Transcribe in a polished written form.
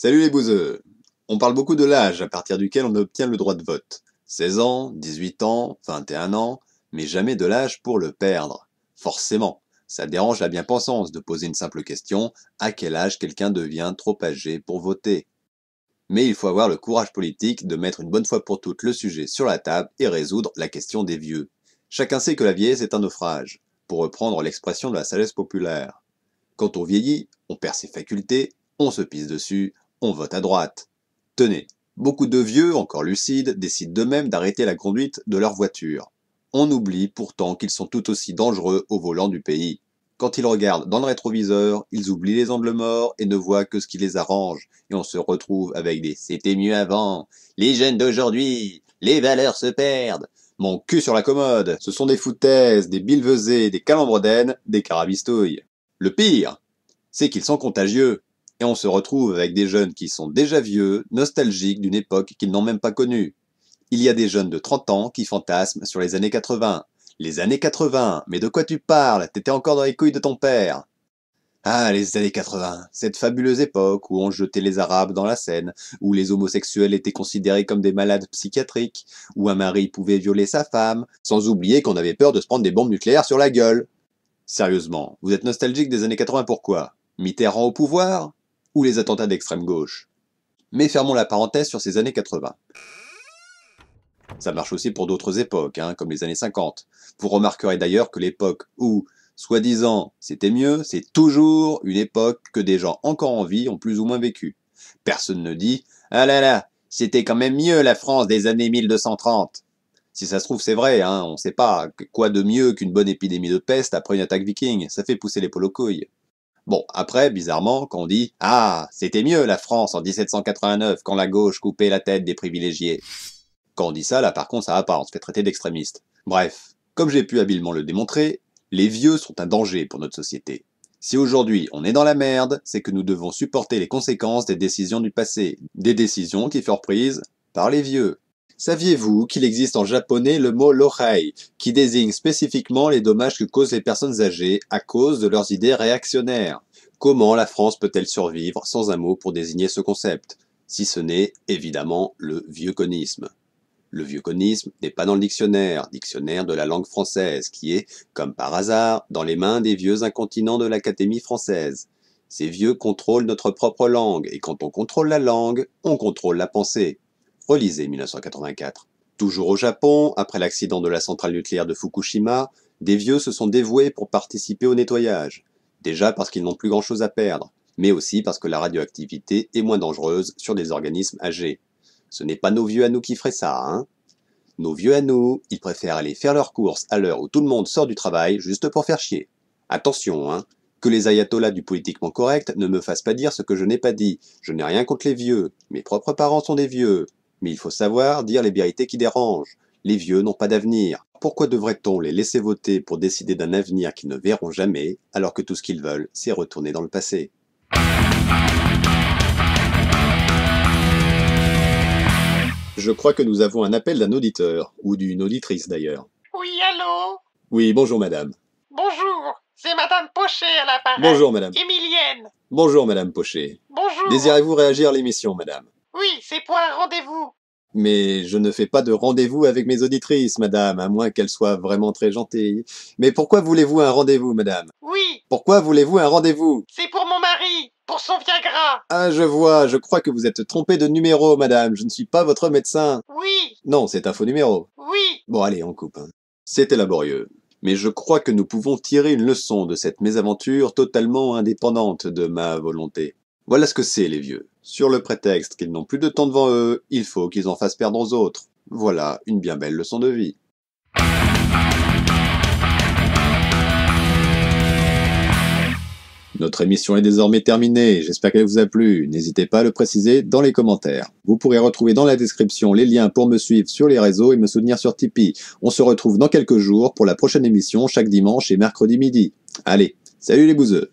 Salut les bouseux! On parle beaucoup de l'âge à partir duquel on obtient le droit de vote. 16 ans, 18 ans, 21 ans, mais jamais de l'âge pour le perdre. Forcément, ça dérange la bien-pensance de poser une simple question, à quel âge quelqu'un devient trop âgé pour voter? Mais il faut avoir le courage politique de mettre une bonne fois pour toutes le sujet sur la table et résoudre la question des vieux. Chacun sait que la vieillesse est un naufrage, pour reprendre l'expression de la sagesse populaire. Quand on vieillit, on perd ses facultés, on se pisse dessus, on vote à droite. Tenez, beaucoup de vieux, encore lucides, décident d'eux-mêmes d'arrêter la conduite de leur voiture. On oublie pourtant qu'ils sont tout aussi dangereux au volant du pays. Quand ils regardent dans le rétroviseur, ils oublient les angles morts et ne voient que ce qui les arrange. Et on se retrouve avec des « c'était mieux avant »,« les jeunes d'aujourd'hui »,« les valeurs se perdent »,« mon cul sur la commode », ce sont des foutaises, des billevesées, des calembredaines, des carabistouilles. Le pire, c'est qu'ils sont contagieux. Et on se retrouve avec des jeunes qui sont déjà vieux, nostalgiques d'une époque qu'ils n'ont même pas connue. Il y a des jeunes de 30 ans qui fantasment sur les années 80. Les années 80, mais de quoi tu parles? T'étais encore dans les couilles de ton père. Ah, les années 80, cette fabuleuse époque où on jetait les Arabes dans la Seine, où les homosexuels étaient considérés comme des malades psychiatriques, où un mari pouvait violer sa femme, sans oublier qu'on avait peur de se prendre des bombes nucléaires sur la gueule. Sérieusement, vous êtes nostalgique des années 80 pourquoi? Mitterrand au pouvoir? Ou les attentats d'extrême gauche? Mais fermons la parenthèse sur ces années 80. Ça marche aussi pour d'autres époques, comme les années 50. Vous remarquerez d'ailleurs que l'époque où, soi-disant, c'était mieux, c'est toujours une époque que des gens encore en vie ont plus ou moins vécu. Personne ne dit « Ah là là, c'était quand même mieux la France des années 1230 ». Si ça se trouve, c'est vrai, on sait pas. Quoi de mieux qu'une bonne épidémie de peste après une attaque viking? Ça fait pousser les poils aux couilles. Bon, après, bizarrement, quand on dit « Ah, c'était mieux la France en 1789 quand la gauche coupait la tête des privilégiés ». Quand on dit ça, là par contre, ça va pas, on se fait traiter d'extrémiste. Bref, comme j'ai pu habilement le démontrer, les vieux sont un danger pour notre société. Si aujourd'hui on est dans la merde, c'est que nous devons supporter les conséquences des décisions du passé. Des décisions qui furent prises par les vieux. Saviez-vous qu'il existe en japonais le mot l'oreille, qui désigne spécifiquement les dommages que causent les personnes âgées à cause de leurs idées réactionnaires? Comment la France peut-elle survivre sans un mot pour désigner ce concept? Si ce n'est, évidemment, le vieux-conisme. Le vieux-conisme n'est pas dans le dictionnaire de la langue française, qui est, comme par hasard, dans les mains des vieux incontinents de l'Académie française. Ces vieux contrôlent notre propre langue, et quand on contrôle la langue, on contrôle la pensée. Relisez 1984. Toujours au Japon, après l'accident de la centrale nucléaire de Fukushima, des vieux se sont dévoués pour participer au nettoyage. Déjà parce qu'ils n'ont plus grand-chose à perdre, mais aussi parce que la radioactivité est moins dangereuse sur des organismes âgés. Ce n'est pas nos vieux à nous qui feraient ça, Nos vieux à nous, ils préfèrent aller faire leurs courses à l'heure où tout le monde sort du travail juste pour faire chier. Attention, que les ayatollahs du politiquement correct ne me fassent pas dire ce que je n'ai pas dit. Je n'ai rien contre les vieux. Mes propres parents sont des vieux. Mais il faut savoir dire les vérités qui dérangent. Les vieux n'ont pas d'avenir. Pourquoi devrait-on les laisser voter pour décider d'un avenir qu'ils ne verront jamais, alors que tout ce qu'ils veulent, c'est retourner dans le passé? Je crois que nous avons un appel d'un auditeur, ou d'une auditrice d'ailleurs. Oui, allô? Oui, bonjour madame. Bonjour, c'est Madame Pochet à l'appareil. Bonjour madame. Émilienne. Bonjour madame Pochet. Bonjour. Désirez-vous réagir à l'émission, madame? Oui, c'est pour un rendez-vous. Mais je ne fais pas de rendez-vous avec mes auditrices, madame, à moins qu'elles soient vraiment très gentilles. Mais pourquoi voulez-vous un rendez-vous, madame? Oui. Pourquoi voulez-vous un rendez-vous? C'est pour mon mari, pour son Viagra. Ah, je vois, je crois que vous êtes trompée de numéro, madame, je ne suis pas votre médecin. Oui. Non, c'est un faux numéro. Oui. Bon, allez, on coupe. C'était laborieux. Mais je crois que nous pouvons tirer une leçon de cette mésaventure totalement indépendante de ma volonté. Voilà ce que c'est, les vieux. Sur le prétexte qu'ils n'ont plus de temps devant eux, il faut qu'ils en fassent perdre aux autres. Voilà une bien belle leçon de vie. Notre émission est désormais terminée, j'espère qu'elle vous a plu. N'hésitez pas à le préciser dans les commentaires. Vous pourrez retrouver dans la description les liens pour me suivre sur les réseaux et me soutenir sur Tipeee. On se retrouve dans quelques jours pour la prochaine émission chaque dimanche et mercredi midi. Allez, salut les bouseux!